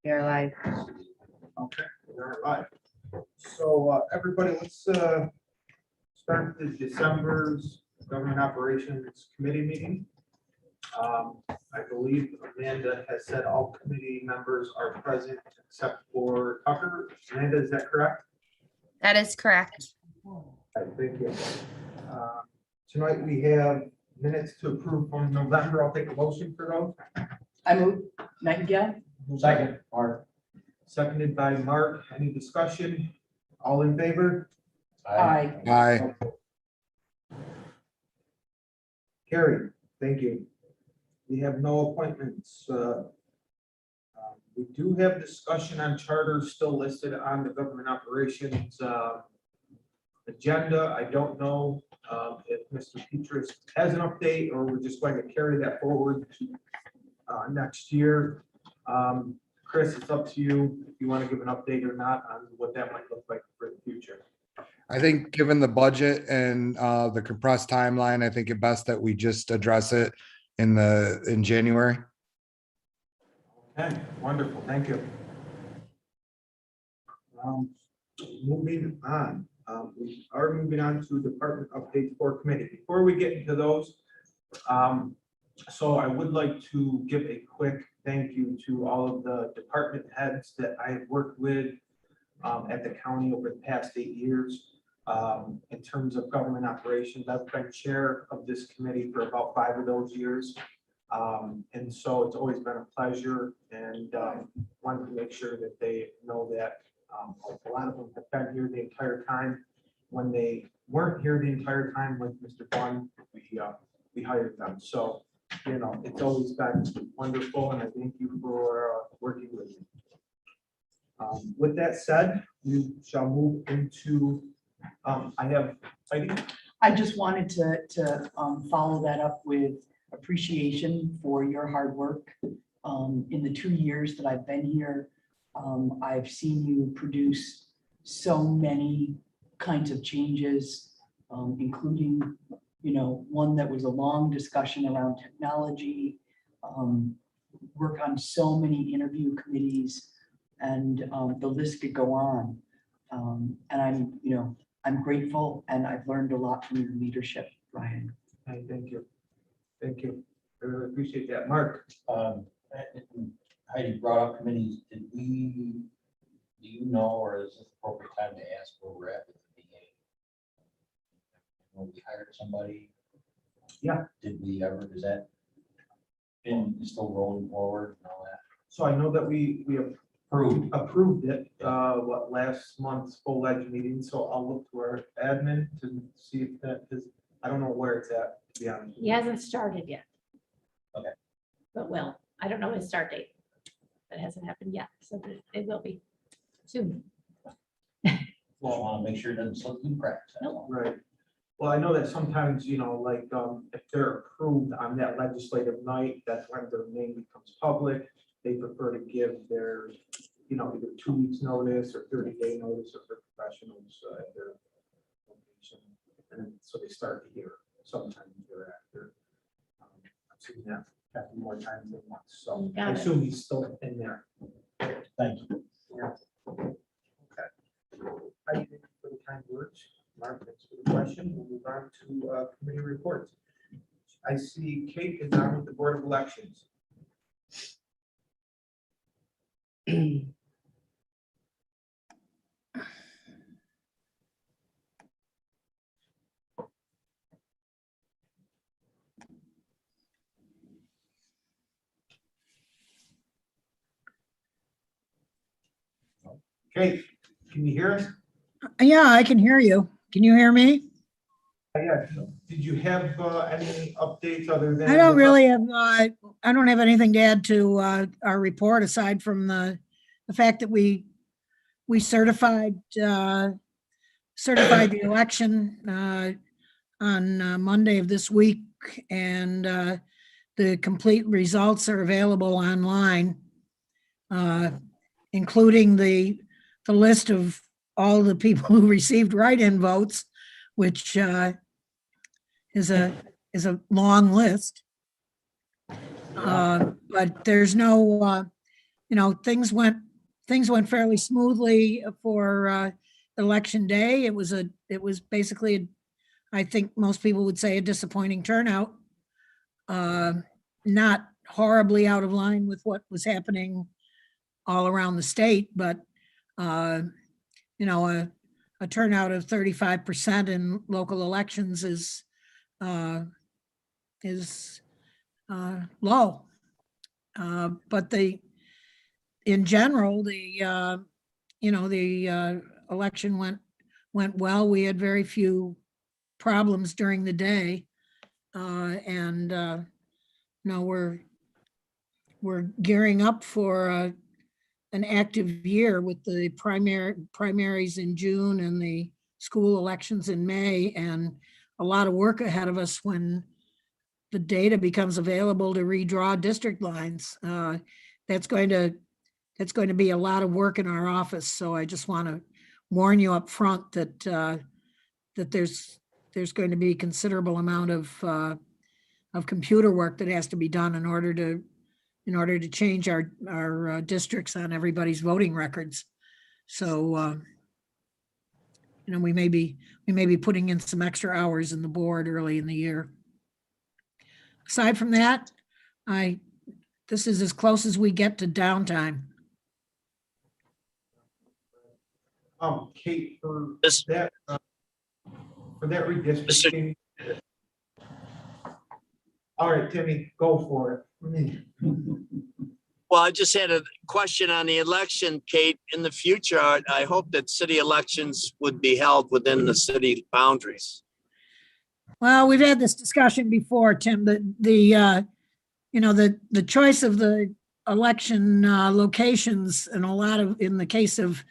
You're live. Okay, we're live. So, everybody, let's start the December's Government Operations Committee meeting. I believe Amanda has said all committee members are present except for Tucker. Amanda, is that correct? That is correct. Okay, thank you. Tonight we have minutes to approve from November. I'll take a motion for those. I move Nightingale. Second. Mark. Seconded by Mark. Any discussion? All in favor? Aye. Aye. Carrie, thank you. We have no appointments. We do have discussion on charters still listed on the government operations agenda. I don't know if Mr. Petrus has an update or we're just going to carry that forward to next year. Chris, it's up to you if you want to give an update or not on what that might look like for the future. I think given the budget and the compressed timeline, I think it best that we just address it in January. Okay, wonderful, thank you. Moving on, we are moving on to department updates for committee. Before we get into those, so I would like to give a quick thank you to all of the department heads that I have worked with at the county over the past 8 years. In terms of government operations, I've been chair of this committee for about 5 of those years. And so it's always been a pleasure and wanted to make sure that they know that a lot of them have been here the entire time. When they weren't here the entire time with Mr. Bun, we hired them. So, you know, it's always been wonderful and I thank you for working with me. With that said, we shall move into, I just wanted to follow that up with appreciation for your hard work. In the 2 years that I've been here, I've seen you produce so many kinds of changes, including, you know, one that was a long discussion around technology, work on so many interview committees, and the list could go on. And I'm grateful and I've learned a lot from your leadership, Ryan. Hey, thank you. Thank you. I really appreciate that. Mark? Heidi brought up committees. Do you know, or is this the appropriate time to ask where we're at with the VA? When we hired somebody? Yeah. Is that been still rolling forward and all that? So I know that we approved it, last month's full ledge meeting, so I'll look to our admin to see if that is, I don't know where it's at, to be honest. He hasn't started yet. Okay. But will, I don't know his start date. That hasn't happened yet, so it will be soon. Just want to make sure it doesn't slip through the cracks. that's all. Right. Well, I know that sometimes, you know, like, if they're approved on that legislative night, that's when their name becomes public. They prefer to give their, you know, either 2 weeks notice or 30-day notice of their professionals at their location. And then, so they start the year sometime thereafter. I've seen that happen more times than once, so I Got it. assume he's still in there. Thank you. Yeah. Okay. I thank you for the kind words. Mark, thanks for the question. We'll move on to committee reports. I see Kate is on with the Board of Elections. Kate, can you hear us? Yeah, I can hear you. Can you hear me? Yeah. Did you have any updates other than? I don't really have, I don't have anything to add to our report aside from the fact that we certified the election on Monday of this week, and the complete results are available online, including the list of all the people who received write-in votes, which is a long list. But there's no things went fairly smoothly for election day. It was basically, I think most people would say, a disappointing turnout. Not horribly out of line with what was happening all around the state, but a turnout of 35% in local elections is low. But in general, the election went well. We had very few problems during the day. And we're gearing up for an active year with the primaries in June and the school elections in May, and a lot of work ahead of us when the data becomes available to redraw district lines. That's going to be a lot of work in our office. So I just want to warn you up front that there's going to be a considerable amount of computer work that has to be done in order to change our districts on everybody's voting records. So, we may be putting in some extra hours in the board early in the year. Aside from that, this is as close as we get to downtime. Kate, for This- that redistricting. All right, Timmy, go for it. Well, I just had a question on the election, Kate. In the future, I hope that city elections would be held within the city boundaries. Well, we've had this discussion before, Tim, the choice of the election locations and in the case of,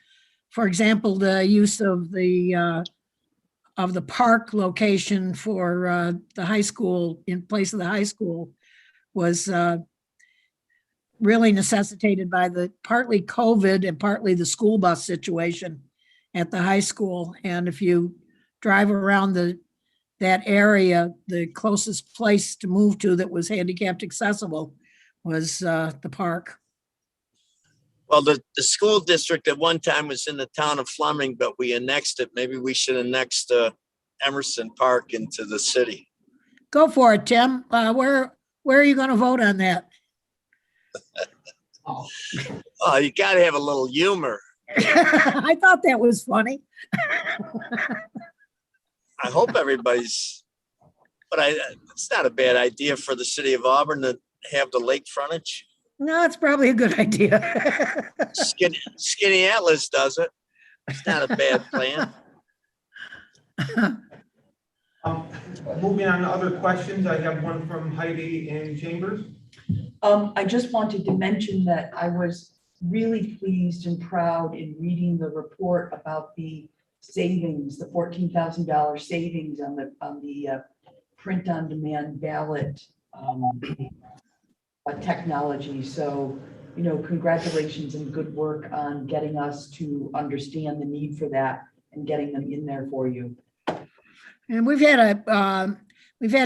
for example, the use of the park location for the high school in place of the high school was really necessitated by partly COVID and partly the school bus situation at the high school. And if you drive around that area, the closest place to move to that was handicapped accessible was the park. Well, the school district at one time was in the town of Fleming, but we annexed it. Maybe we should annex Emerson Park into the city. Go for it, Tim. Where are you going to vote on that? Oh, you got to have a little humor. I thought that was funny. I hope everybody's, but it's not a bad idea for the city of Auburn to have the lake frontage. No, it's probably a good idea. Skinny Atlas does it. It's not a bad plan. Moving on to other questions, I have one from Heidi in Chambers. I just wanted to mention that I was really pleased and proud in reading the report about the savings, the $14,000 savings on the print-on-demand ballot technology. So, congratulations and good work on getting us to understand the need for that and getting them in there for you. And we've had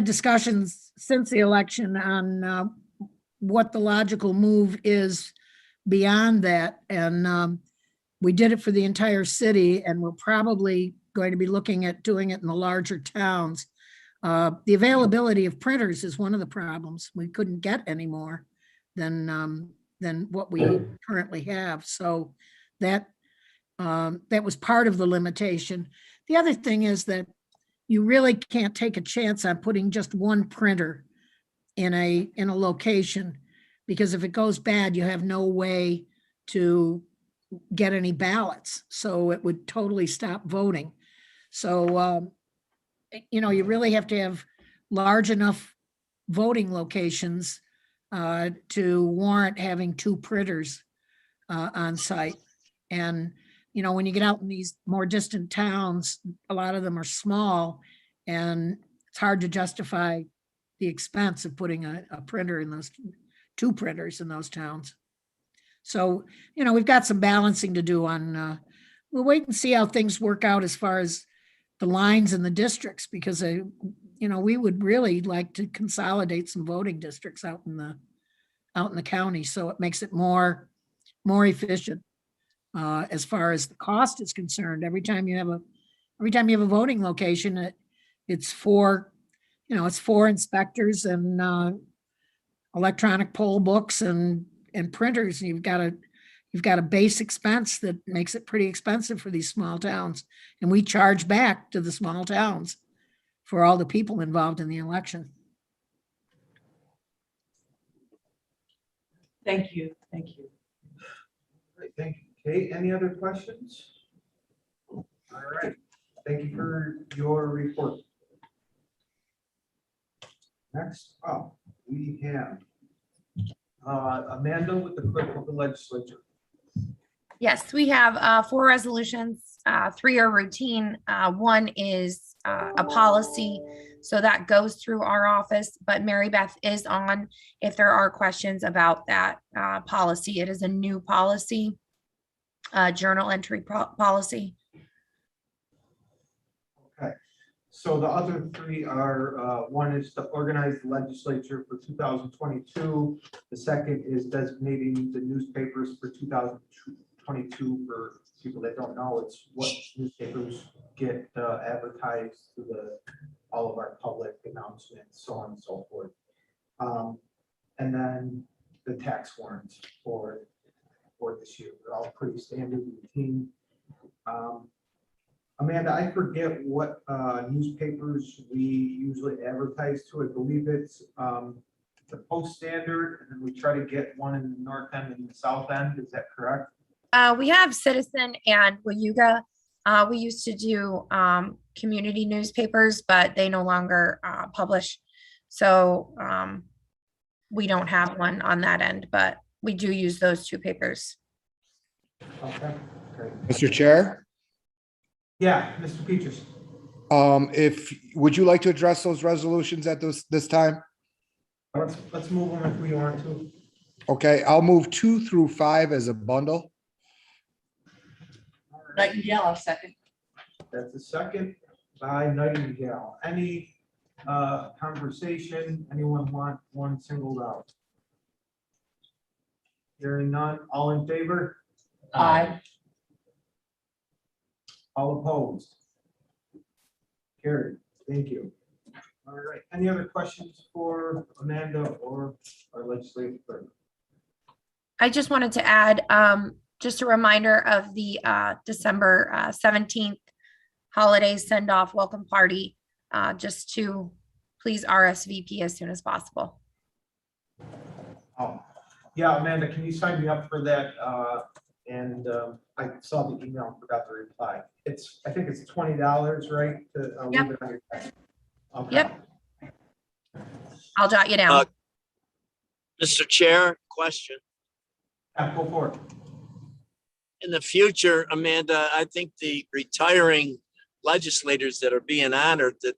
discussions since the election on what the logical move is beyond that. And we did it for the entire city, and we're probably going to be looking at doing it in the larger towns. The availability of printers is one of the problems. We couldn't get any more than what we currently have. So that was part of the limitation. The other thing is that you really can't take a chance on putting just one printer in a location, because if it goes bad, you have no way to get any ballots. So it would totally stop voting. So, you really have to have large enough voting locations to warrant having two printers on site. And, when you get out in these more distant towns, a lot of them are small, and it's hard to justify the expense of putting a printer in those, two printers in those towns. So, we've got some balancing to do on, we'll wait and see how things work out as far as the lines in the districts, because, we would really like to consolidate some voting districts out in the county. So it makes it more more efficient. As far as the cost is concerned, every time you have a voting location, it's for inspectors and electronic poll books and printers. You've got a base expense that makes it pretty expensive for these small towns. And we charge back to the small towns for all the people involved in the election. Thank you, thank you. Great, thank you. Kate, any other questions? All right, thank you for your report. Next up, we have Amanda with the clerk of the legislature. Yes, we have 4 resolutions, 3 are routine. One is a policy, so that goes through our office, but Mary Beth is on if there are questions about that policy. It is a new policy, journal entry policy. Okay, so the other 3 are, one is to organize the legislature for 2022. The second is designating the newspapers for 2022. For people that don't know, it's what newspapers get advertised to all of our public announcements, so on and so forth. And then the tax warrants for this year. They're all pretty standard routine. Amanda, I forget what newspapers we usually advertise to. I believe it's the Post Standard, and then we try to get one in the north end and the south end. Is that correct? We have Citizen and Cayuga. We used to do community newspapers, but they no longer publish. So we don't have one on that end, but we do use those 2 papers. Okay, great. Mr. Chair, Yeah, Mr. Peaches. would you like to address those resolutions at this time? Let's move them if we want to. Okay, I'll move 2 through 5 as a bundle. Nightingale, I'll second. That's a second by Nightingale. Any conversation? Anyone want one singled out? Hearing none, all in favor? Aye. All opposed? Carried. Thank you. All right. Any other questions for Amanda or our legislative clerk? I just wanted to add just a reminder of the December 17th holiday send-off welcome party, just to please RSVP as soon as possible. Oh, yeah, Amanda, can you sign me up for that? And I saw the email and forgot to reply. I think it's $20, right? To leave Yep. it on your desk. Okay. Yep. I'll jot you down. Mr. Chair, question. Yeah, go for it. In the future, Amanda, I think the retiring legislators that are being honored, that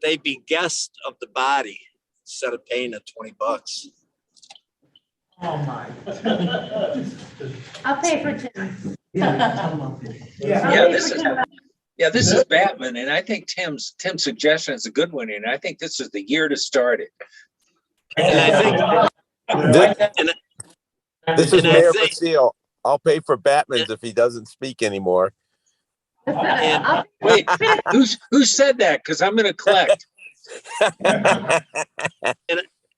they be guests of the body instead of paying the $20. Oh, my. I'll pay for Tim. Yeah. Yeah, this is Batman, and I think Tim's suggestion is a good one, and I think this is the year to start it. And I think, This is and I Mayor think- Basile. I'll pay for Batman's if he doesn't speak anymore. I'll- Wait, who said that? Because I'm going to collect.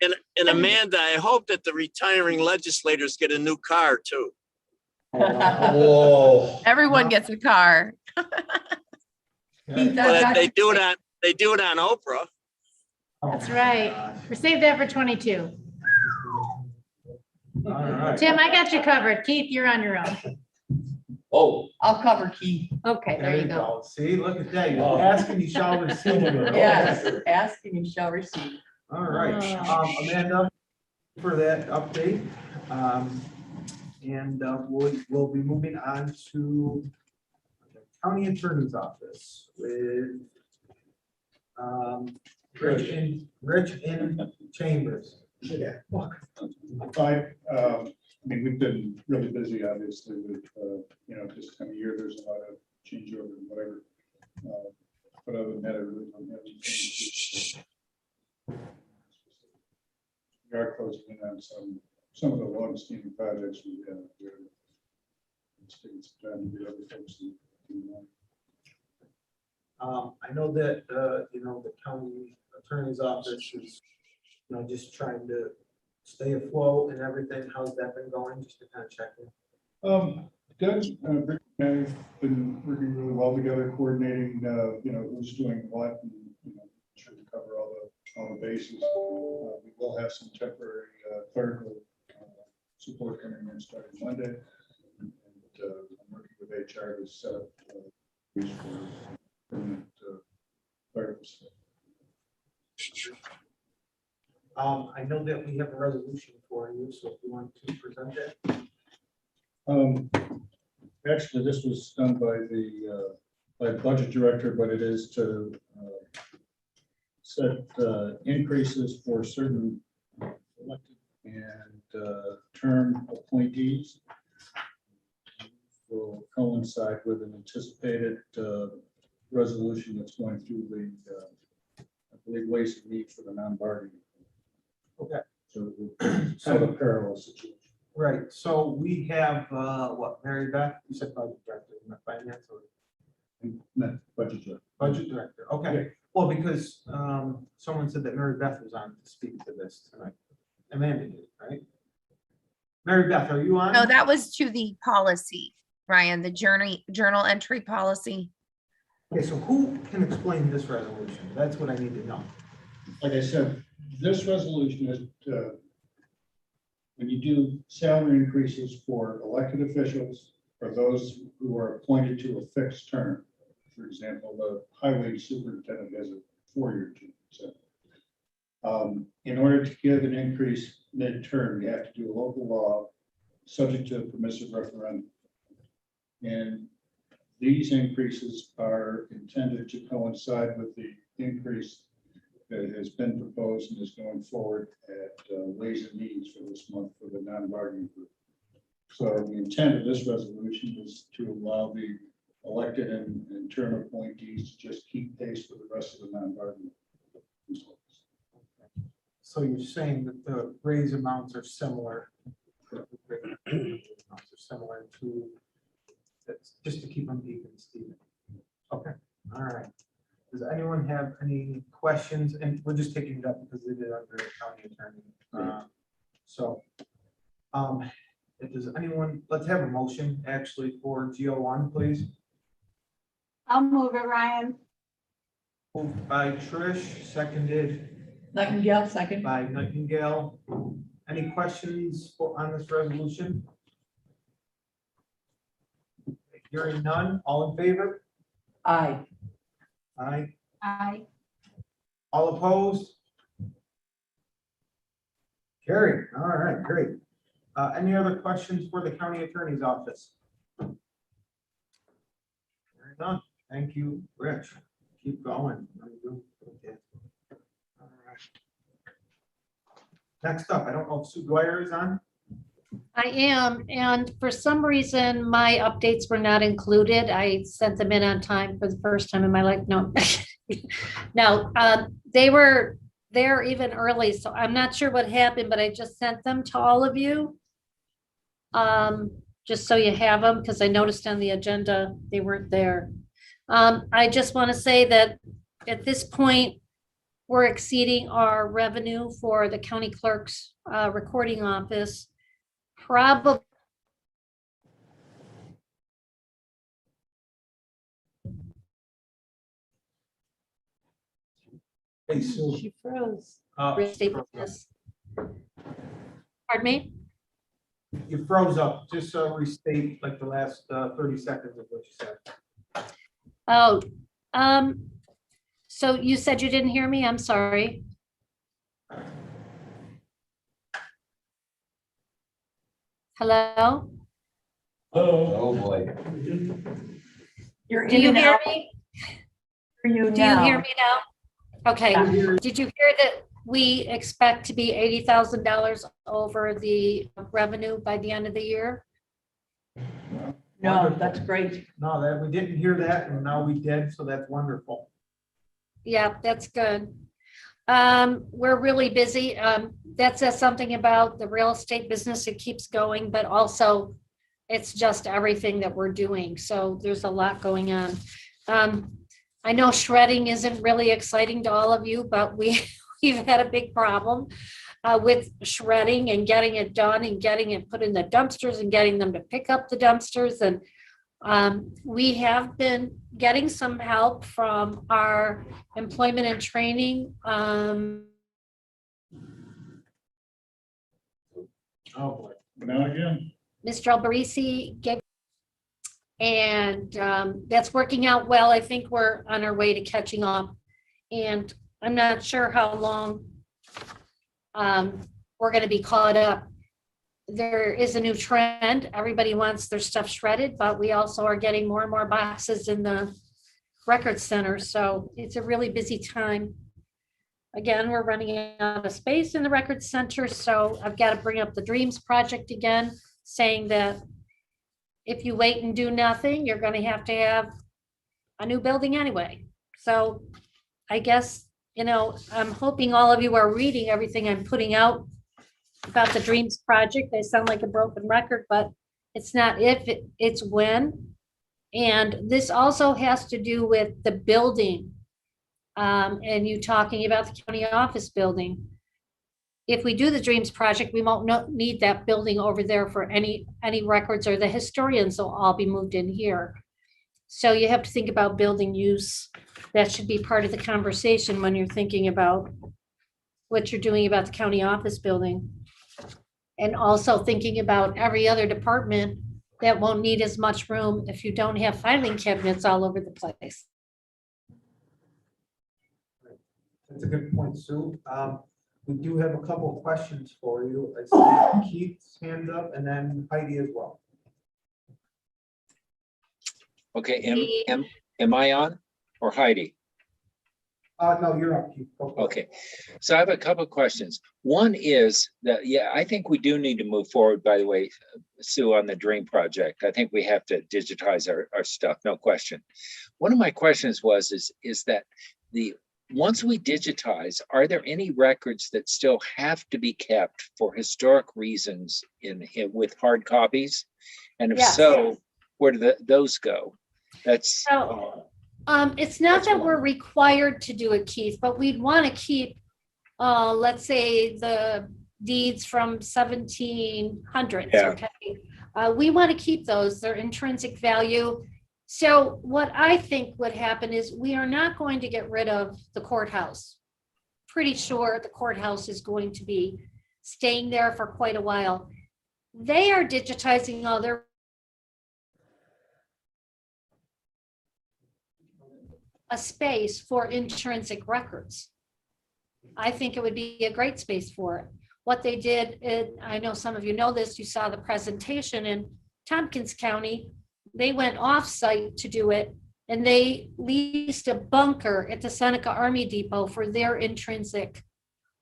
and Amanda, I hope that the retiring legislators get a new car too. Whoa. Everyone gets a car. Keith, Well, that- they do it on Oprah. That's right. We saved that for 22. All right. Tim, I got you covered. Keith, you're on your own. Oh. I'll cover Keith. Okay, there you go. See, look at that. You ask and you shall receive. Yes, ask and you shall receive. All right, Amanda, for that update. And we'll be moving on to the county attorney's office with Rich in Chambers. Yeah. Fine. I mean, we've been really busy, obviously, with, this time of year, there's a lot of changeover and whatever. But other than that, I really don't have anything. We are closing in on some some of the long-standing projects we have here. It's taking some time to get other folks to do that. I know that, the county attorney's office is, just trying to stay afloat and everything. How's that been going? Just to kind of check in. Doug, Rick and I have been working really well together, coordinating, who's doing what, and, trying to cover all the bases. We will have some temporary clerical support coming in starting Monday. And I'm working with HR to set up for permanent clerical staff. I know that we have a resolution for you, so if you want to present it. Actually, this was done by the budget director, but it is to set increases for certain elected and term appointees. Will coincide with an anticipated resolution that's going through the, I believe, Ways and Means for the non-bargaining. Okay. So it's sort of a parallel situation. Right, so we have, Mary Beth, you said budget director, not finance or Not budget director. budget director, okay. Well, because, someone said that Mary Beth was on to speak to this tonight. Amanda did, right? Mary Beth, are you on? No, that was to the policy, Ryan, the journal entry policy. Okay, so who can explain this resolution? That's what I need to know. Like I said, this resolution is when you do salary increases for elected officials or those who are appointed to a fixed term. For example, the highway superintendent has a 4-year term. So, in order to give an increase mid-term, you have to do a local law subject to a permissive referendum. And these increases are intended to coincide with the increase that has been proposed and is going forward at Ways and Means for this month for the non-bargaining group. So the intent of this resolution is to allow the elected and term appointees to just keep pace with the rest of the non-bargaining. So you're saying that the raise amounts are similar. Similar to, that's just to keep them even, Stephen. Okay, all right. Does anyone have any questions? And we're just taking it up because they did under the county attorney. If there's anyone, let's have a motion actually for GO1, please. I'll move it, Ryan. Moved by Trish, seconded Nightingale, second. by Nightingale. Any questions on this resolution? Hearing none, all in favor? Aye. Aye. Aye. All opposed? Carried. All right, great. Any other questions for the county attorney's office? Hearing none. Thank you, Rich. Keep going. Okay. All right. Next up, I don't know if Sue Dwyer is on. I am, and for some reason, my updates were not included. I sent them in on time for the first time in my life. No, no, they're even early, so I'm not sure what happened, but I just sent them to all of you. Just so you have them, because I noticed on the agenda, they weren't there. I just want to say that at this point, we're exceeding our revenue for the county clerk's recording office. Probably. Hey, Sue. She froze. Pardon me? You froze up. Just restate like the last 30 seconds of what you said. Oh, so you said you didn't hear me? I'm sorry. Hello? Oh, boy. You're Do in you and hear out. me? Do you Do you hear me now? Okay. Did you hear that we expect to be $80,000 over the revenue by the end of the year? No, that's great. No, that we didn't hear that, and now we did, so that's wonderful. Yeah, that's good. We're really busy. That says something about the real estate business. It keeps going, but also it's just everything that we're doing. So there's a lot going on. I know shredding isn't really exciting to all of you, but we've had a big problem with shredding and getting it done and getting it put in the dumpsters and getting them to pick up the dumpsters. And we have been getting some help from our employment and training. Oh, boy. Now again. Mr. Albarisi gave, and that's working out well. I think we're on our way to catching up. And I'm not sure how long we're going to be caught up. There is a new trend. Everybody wants their stuff shredded, but we also are getting more and more boxes in the record center. So it's a really busy time. Again, we're running out of space in the record center. So I've got to bring up the Dreams project again, saying that if you wait and do nothing, you're going to have a new building anyway. So I guess, I'm hoping all of you are reading everything I'm putting out about the Dreams project. They sound like a broken record, but it's not if, it's when. And this also has to do with the building. And you talking about the county office building. If we do the Dreams project, we won't need that building over there for any records, or the historians will all be moved in here. So you have to think about building use. That should be part of the conversation when you're thinking about what you're doing about the county office building. And also thinking about every other department that won't need as much room if you don't have filing cabinets all over the place. That's a good point, Sue. We do have a couple of questions for you. I see Keith's hand up and then Heidi as well. Okay, am I on or Heidi? No, you're up, Keith. Go for it. Okay, so I have a couple of questions. One is that, yeah, I think we do need to move forward, by the way, Sue, on the Dream project. I think we have to digitize our stuff, no question. One of my questions is that once we digitize, are there any records that still have to be kept for historic reasons with hard copies? And if Yes. so, where do those go? That's It's not that we're required to do it, Keith, but we'd want to keep, let's say, the deeds from 1700s. Yeah. Okay, we want to keep those. They're intrinsic value. So what I think would happen is we are not going to get rid of the courthouse. Pretty sure the courthouse is going to be staying there for quite a while. They are digitizing all their a space for intrinsic records. I think it would be a great space for it. What they did, I know some of you know this, you saw the presentation in Tompkins County. They went off-site to do it, and they leased a bunker at the Seneca Army Depot for their intrinsic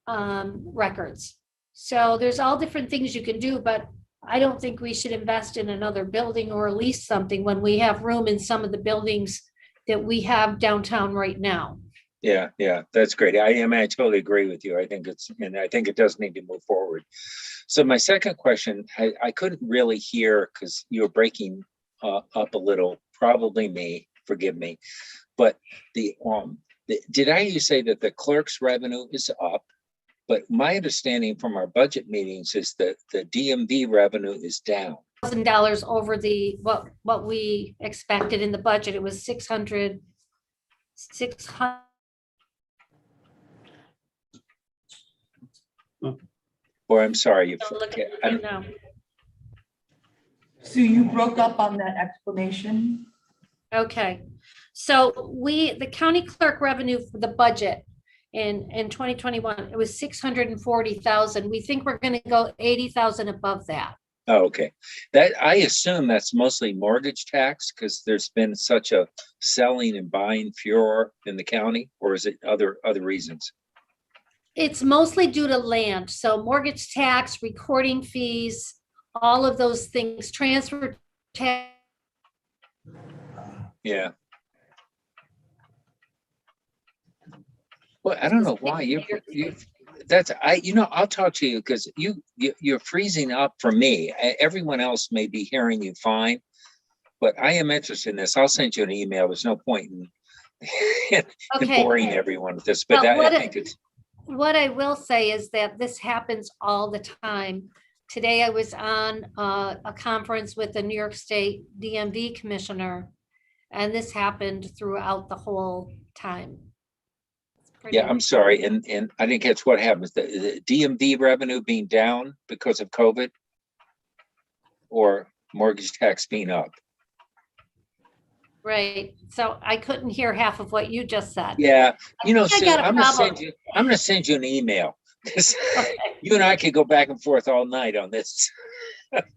records. So there's all different things you can do, but I don't think we should invest in another building or lease something when we have room in some of the buildings that we have downtown right now. Yeah, that's great. I totally agree with you. I think it does need to move forward. So my second question, I couldn't really hear because you were breaking up a little, probably me, forgive me. But did I hear you say that the clerk's revenue is up? But my understanding from our budget meetings is that the DMV revenue is down. $1,000 over what we expected in the budget. It was 600. Or I'm sorry, Look at it now. So you broke up on that explanation. Okay, so the county clerk revenue for the budget in 2021, it was 640,000. We think we're going to go 80,000 above that. Oh, okay. That I assume that's mostly mortgage tax because there's been such a selling and buying furor in the county, or is it other reasons? It's mostly due to land. So mortgage tax, recording fees, all of those things, transfer tax. Yeah. Well, I don't know why that's, I'll talk to you because you're freezing up for me. Everyone else may be hearing you fine, but I am interested in this. I'll send you an email. There's no point in Okay. boring everyone with this, but Well, I think it's, what I will say is that this happens all the time. Today I was on a conference with the New York State DMV commissioner, and this happened throughout the whole time. yeah, I'm sorry. And I didn't catch what happens. The DMV revenue being down because of COVID or mortgage tax being up. Right. So I couldn't hear half of what you just said. Yeah. I Sue, got a I'm gonna problem. send you an email because Okay. you and I could go back and forth all night on this.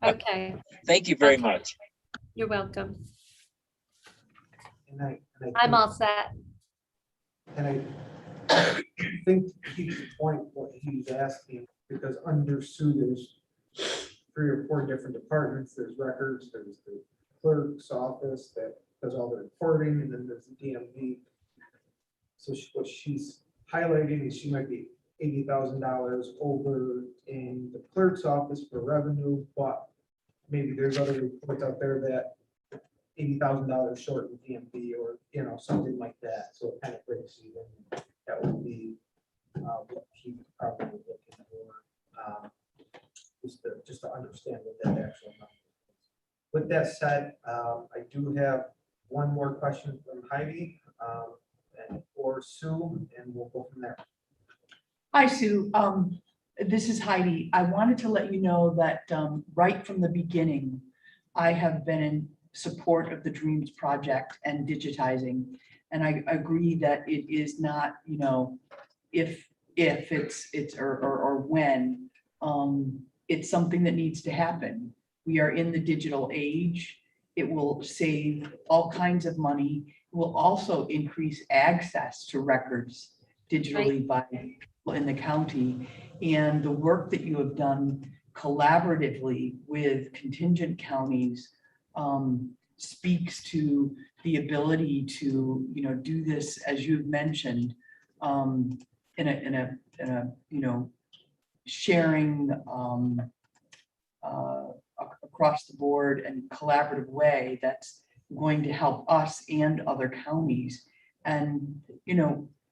Okay. Thank you very Okay. much. You're welcome. And I I'm think- all set. And I think to keep the point, what he's asking, because under Sue, there's 3 or 4 different departments. There's records, there's the clerk's office that does all the reporting, and then there's the DMV. So what she's highlighting is she might be $80,000 over in the clerk's office for revenue, but maybe there's other reports out there that $80,000 short in DMV or, something like that. So it kind of breaks even. That would be what he would probably looking for, just to understand what that actual number is. With that said, I do have one more question from Heidi or Sue, and we'll go from there. Hi, Sue. This is Heidi. I wanted to let you know that right from the beginning, I have been in support of the Dreams Project and digitizing. And I agree that it is not, if it's or when, it's something that needs to happen. We are in the digital age. It will save all kinds of money. It will also increase access to records digitally by people in the county. And the work that you have done collaboratively with contingent counties speaks to the ability to, do this, as you've mentioned, in a sharing across the board and collaborative way that's going to help us and other counties, and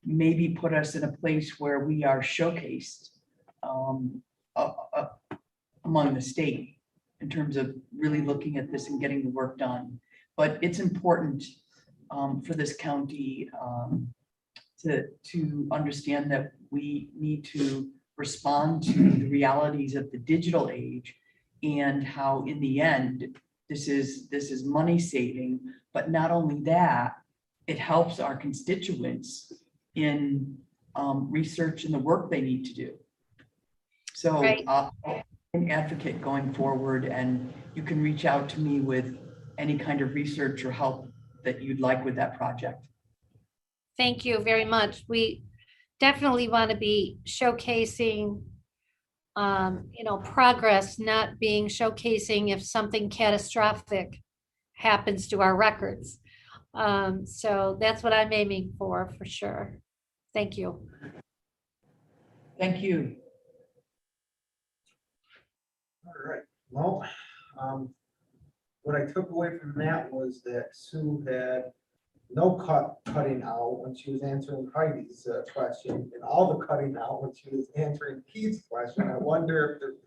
maybe put us in a place where we are showcased among the state in terms of really looking at this and getting the work done. But it's important for this county to understand that we need to respond to the realities of the digital age and how in the end, this is money saving, but not only that, it helps our constituents in research and the work they need to do. So Right. an advocate going forward, and you can reach out to me with any kind of research or help that you'd like with that project. Thank you very much. We definitely want to be showcasing, progress, not being showcasing if something catastrophic happens to our records. So that's what I'm aiming for sure. Thank you. Thank you. All right, well, what I took away from that was that Sue had no cutting out when she was answering Heidi's question, and all the cutting out when she was answering Keith's question. I wonder if there's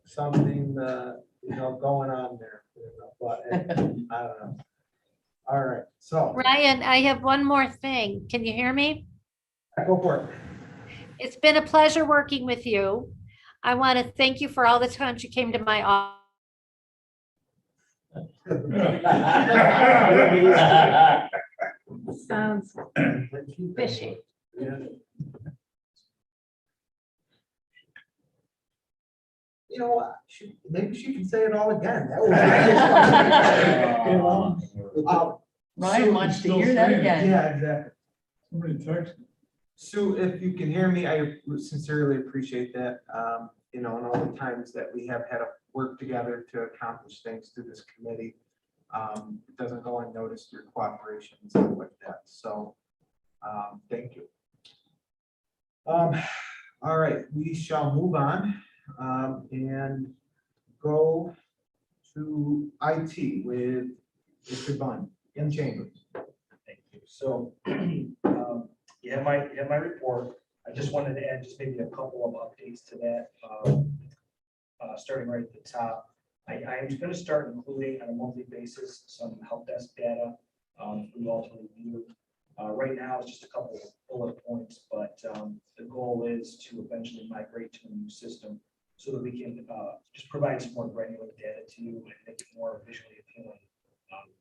something, going on there, but I don't know. All right, so. Ryan, I have one more thing. Can you hear me? Go for it. It's been a pleasure working with you. I want to thank you for all the times you came to my office. Sounds fishy. You know what? Maybe she can say it all again. That was. Ryan wants to hear that again. Yeah, exactly. Somebody texted. Sue, if you can hear me, I sincerely appreciate that. And all the times that we have had to work together to accomplish things through this committee. It doesn't go unnoticed, your cooperation and stuff like that. So, thank you. All right, we shall move on and go to IT with Mr. Bunn in Chambers. Thank you. So, you have my report. I just wanted to add just maybe a couple of updates to that. Starting right at the top, I am going to start including on a monthly basis some help desk data for you all to review. Right now, it's just a couple of bullet points, but the goal is to eventually migrate to a new system so that we can just provide some more granular data to you and make it more visually appealing.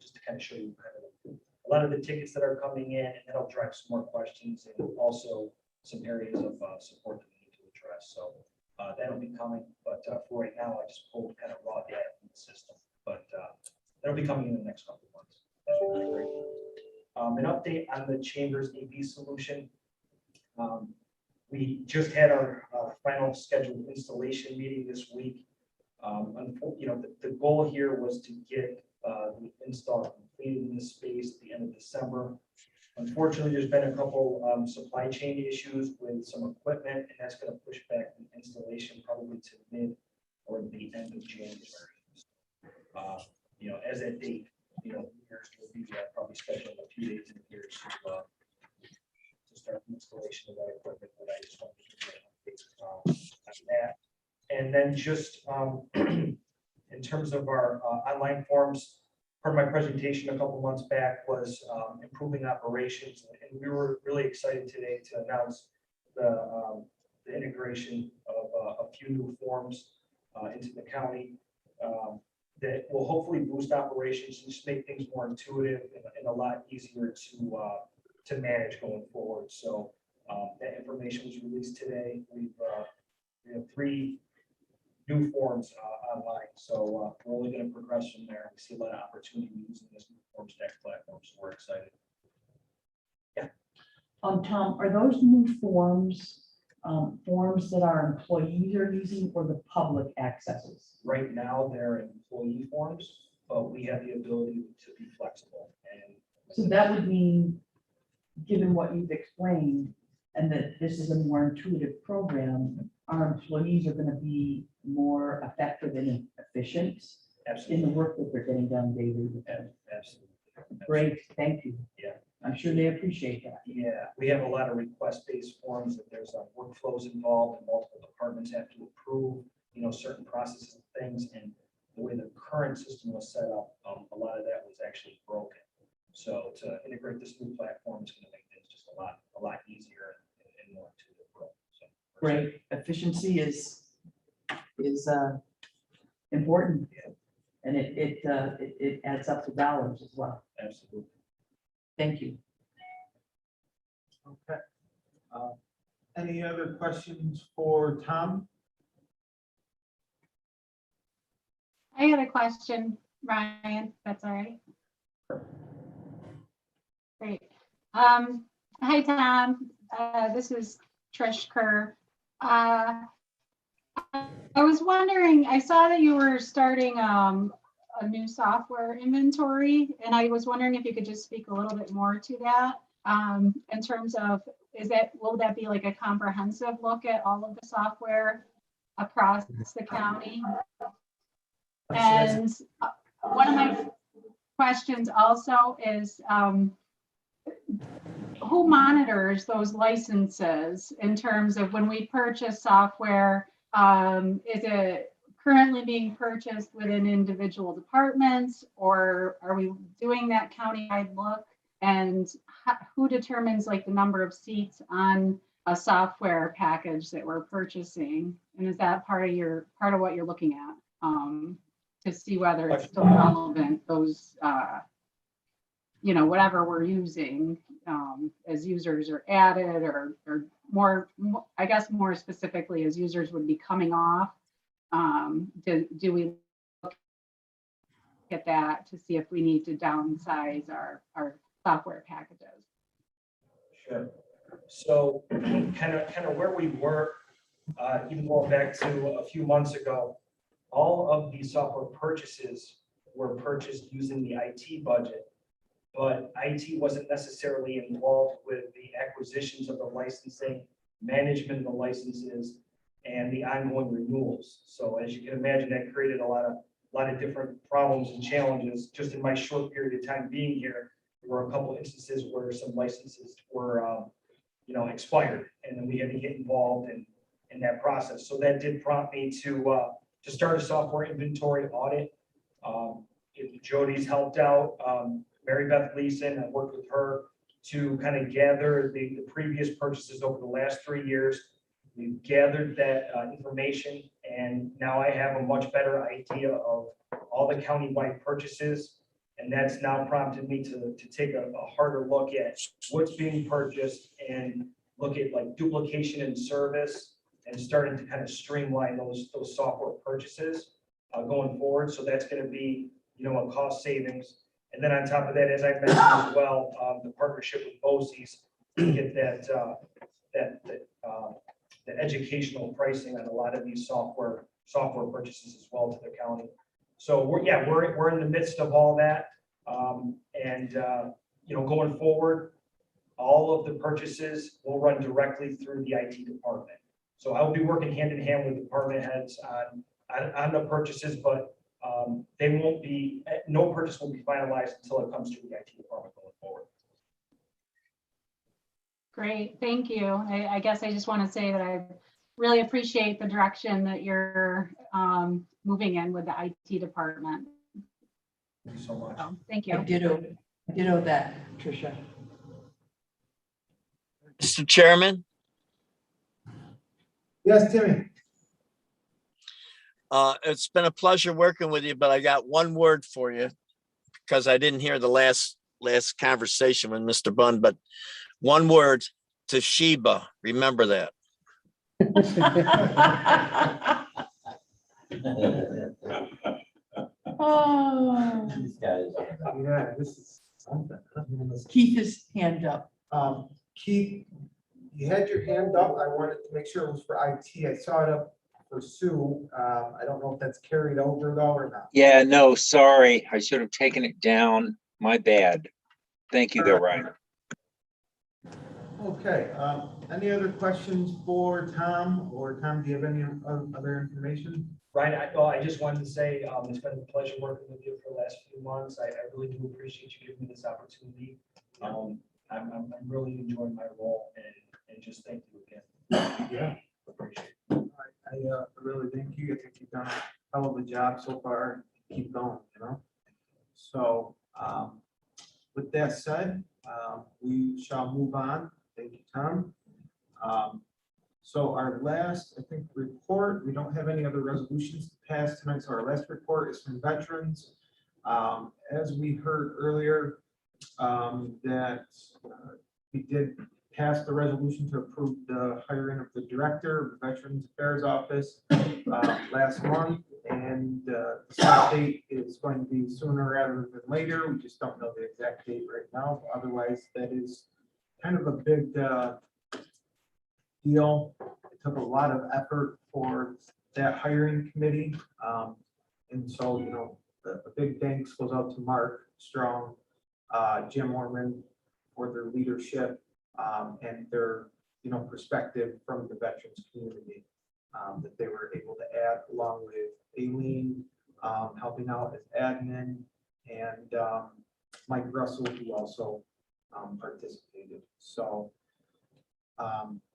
Just to kind of show you kind of a lot of the tickets that are coming in, and that'll drive some more questions and also some areas of support that we need to address. So that'll be coming, but for right now, I just pulled kind of raw data from the system, but that'll be coming in the next couple of months. That should be great. An update on the Chambers AV solution. We just had our final scheduled installation meeting this week. The goal here was to get the install completed in this space at the end of December. Unfortunately, there's been a couple supply chain issues with some equipment, and that's going to push back the installation probably to mid or the end of January. As that date, will be probably scheduled a few days in here to start the installation of that equipment. But I just wanted to get an update on that. And then just in terms of our online forms, part of my presentation a couple months back was improving operations, and we were really excited today to announce the integration of a few new forms into the county that will hopefully boost operations and just make things more intuitive and a lot easier to manage going forward. So that information was released today. We have 3 new forms online, so we're only going to progress from there. We see a lot of opportunity using this new form stack platform, so we're excited. Yeah. Tom, are those new forms forms that our employees are using or the public accesses? Right now, they're employee forms, but we have the ability to be flexible. And so that would mean, given what you've explained, and that this is a more intuitive program, our employees are going to be more effective and efficient in the work that they're getting done daily. Absolutely. Great, thank you. Yeah. I'm sure they appreciate that. Yeah, we have a lot of request-based forms that there's workflows involved and multiple departments have to approve, certain processes and things. And the way the current system was set up, a lot of that was actually broken. So to integrate this new platform is going to make things just a lot easier and more intuitive. So great, efficiency is important, and it adds up to dollars as well. Absolutely. Thank you. Okay. Any other questions for Tom? I had a question, Ryan, if that's all right. Great. Hi, Tom. This is Trish Kerr. I was wondering, I saw that you were starting a new software inventory, and I was wondering if you could just speak a little bit more to that in terms of, will that be like a comprehensive look at all of the software across the county? And one of my questions also is, who monitors those licenses in terms of when we purchase software? Is it currently being purchased within individual departments, or are we doing that countywide look? And who determines like the number of seats on a software package that we're purchasing? And is that part of what you're looking at to see whether it's still relevant, those whatever we're using as users are added, or more, I guess more specifically as users would be coming off? Do we look at that to see if we need to downsize our software packages? Sure. So kind of where we were, even going back to a few months ago, all of the software purchases were purchased using the IT budget, but IT wasn't necessarily involved with the acquisitions of the licensing management of the licenses, and the ongoing renewals. So as you can imagine, that created a lot of different problems and challenges. Just in my short period of time being here, there were a couple instances where some licenses were, expired, and then we had to get involved in that process. So that did prompt me to start a software inventory audit. Jody's helped out. Mary Beth Leeson, I worked with her to kind of gather the previous purchases over the last 3 years. We've gathered that information, and now I have a much better idea of all the countywide purchases. And that's now prompted me to take a harder look at what's being purchased and look at like duplication in service and starting to kind of streamline those software purchases going forward. So that's going to be, a cost savings. And then on top of that, as I mentioned as well, the partnership with BOCES to get the educational pricing on a lot of these software purchases as well to the county. So we're in the midst of all that. Going forward, all of the purchases will run directly through the IT department. So I'll be working hand in hand with department heads on the purchases, but no purchase will be finalized until it comes to the IT department going forward. Great, thank you. I guess I just want to say that I really appreciate the direction that you're moving in with the IT department. Thank you so much. So, thank you. I ditto that, Tricia. Mr. Chairman, Yes, Timmy. it's been a pleasure working with you, but I got one word for you because I didn't hear the last conversation with Mr. Bunn, but one word, Toshiba. Remember that. Oh, These guys. Yeah, this is something. Keith is hand up. Keith, you had your hand up. I wanted to make sure it was for IT. I saw it up for Sue. I don't know if that's carried over though or not. Yeah, no, sorry. I should have taken it down. My bad. Thank you though, Ryan. Okay, any other questions for Tom? Or Tom, do you have any other information? Ryan, I just wanted to say it's been a pleasure working with you for the last few months. I really do appreciate you giving me this opportunity. I'm really enjoying my role and just thank you again. Yeah. Appreciate it. I really thank you. I think you've done a hell of a job so far. Keep going, So with that said, we shall move on. Thank you, Tom. So our last, I think, report, we don't have any other resolutions to pass tonight. So our last report is from veterans. As we heard earlier, that we did pass the resolution to approve the hiring of the director of the Veterans Affairs Office last month. And the start date is going to be sooner rather than later. We just don't know the exact date right now. Otherwise, that is kind of a big deal. It took a lot of effort for that hiring committee. And so, a big thanks goes out to Mark Strong, Jim Orman for their leadership and their, perspective from the veterans community that they were able to add, along with Aileen helping out as admin, and Mike Russell, who also participated. So,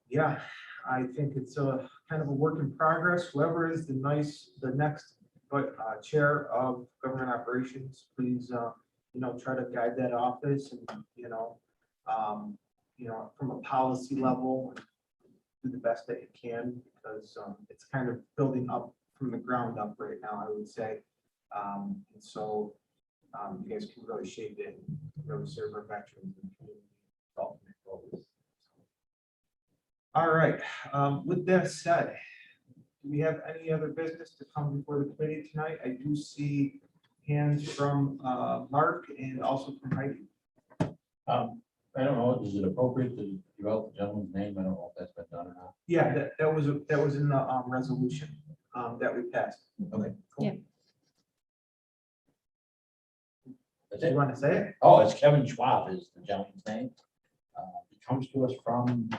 yeah, I think it's a kind of a work in progress. Whoever is the next chair of government operations, please, try to guide that office and, from a policy level, do the best that you can, because it's kind of building up from the ground up right now, I would say. And so you guys can really shape it, really serve our veterans and community development goals. All right, with that said, do we have any other business to come before the committee tonight? I do see hands from Mark and also from Heidi. I don't know, is it appropriate to give out the gentleman's name? I don't know if that's been done or not. Yeah, that was in the resolution that we passed. Okay. Cool. Yeah. That's Do you it. want to say it? Oh, it's Kevin Schwab is the gentleman's name. He comes to us from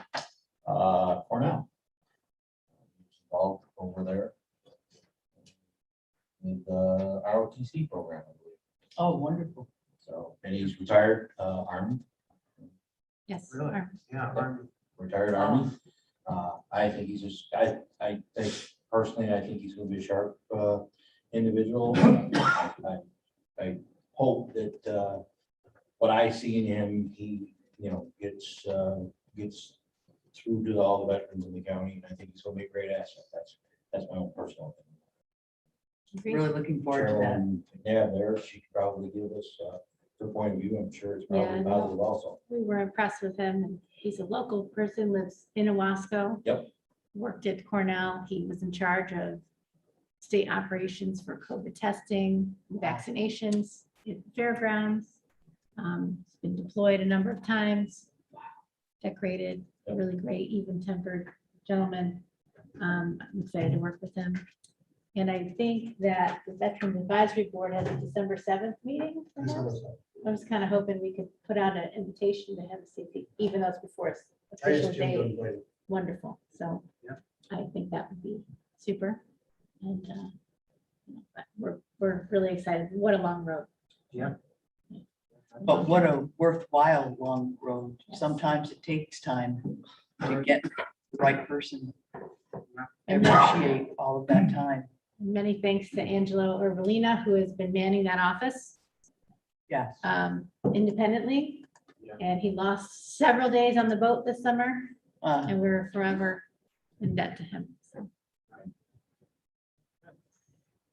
Cornell. Involved over there with the ROTC program, I believe. Oh, wonderful. So, and he's retired, Army, Yes. Really? Yeah. retired Army. I think he's just, I think personally, I think he's gonna be a sharp, individual. I hope that, what I see in him, he, gets through to all the veterans in the county, and I think he's gonna be a great asset. That's my own personal opinion. Really looking forward to that. Carolyn, yeah, there, she could probably give us, her point of view. I'm sure it's Yeah, probably I know. positive also. We were impressed with him. And he's a local person, lives in Owasco. Yep. Worked at Cornell. He was in charge of state operations for COVID testing, vaccinations at fairgrounds. He's been deployed a number of times. Decorated, a really great, even-tempered gentleman. I'm excited to work with him. And I think that the Veterans Advisory Board has a December 7th meeting. perhaps? I was kind of hoping we could put out an invitation to him, see if he, even though it's before his official date. Wonderful. So I think that would be super. And we're really excited. What a long road. Yeah. But what a worthwhile long road. Sometimes it takes time to get the right person. I And appreciate all of that time. many thanks to Angelo Urbalina, who has been manning that office Yes. independently. Yeah. And he lost several days on the boat this summer, Uh, and we're forever in debt to him. So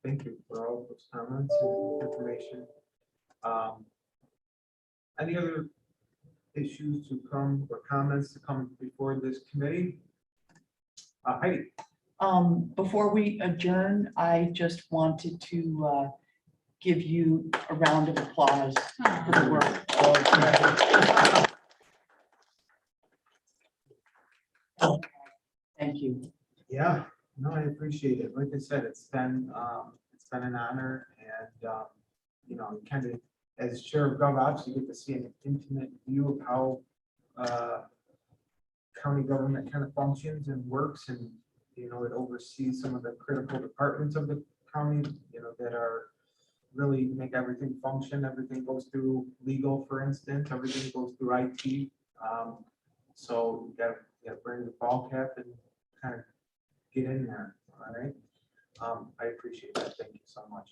Thank you for all those comments and information. Any other issues to come or comments to come before this committee? Heidi? Before we adjourn, I just wanted to give you a round of applause for the work. Thank you. Yeah, no, I appreciate it. Like I said, it's been an honor and, kind of, as chair of GovOps, you get to see an intimate view of how county government kind of functions and works, and, it oversees some of the critical departments of the county, that are really make everything function. Everything goes through legal, for instance, everything goes through IT. So you gotta bring the ball cap and kind of get in there, all right? I appreciate that, thank you so much.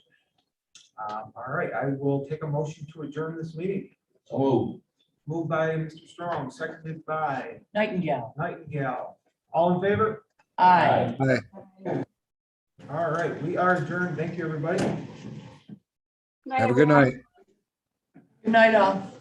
All right, I will take a motion to adjourn this meeting. Moved by Mr. Strong, seconded by Nightingale. Nightingale. All in favor? Aye. All right, we are adjourned. Thank you, everybody. Have a good night. Good night, all.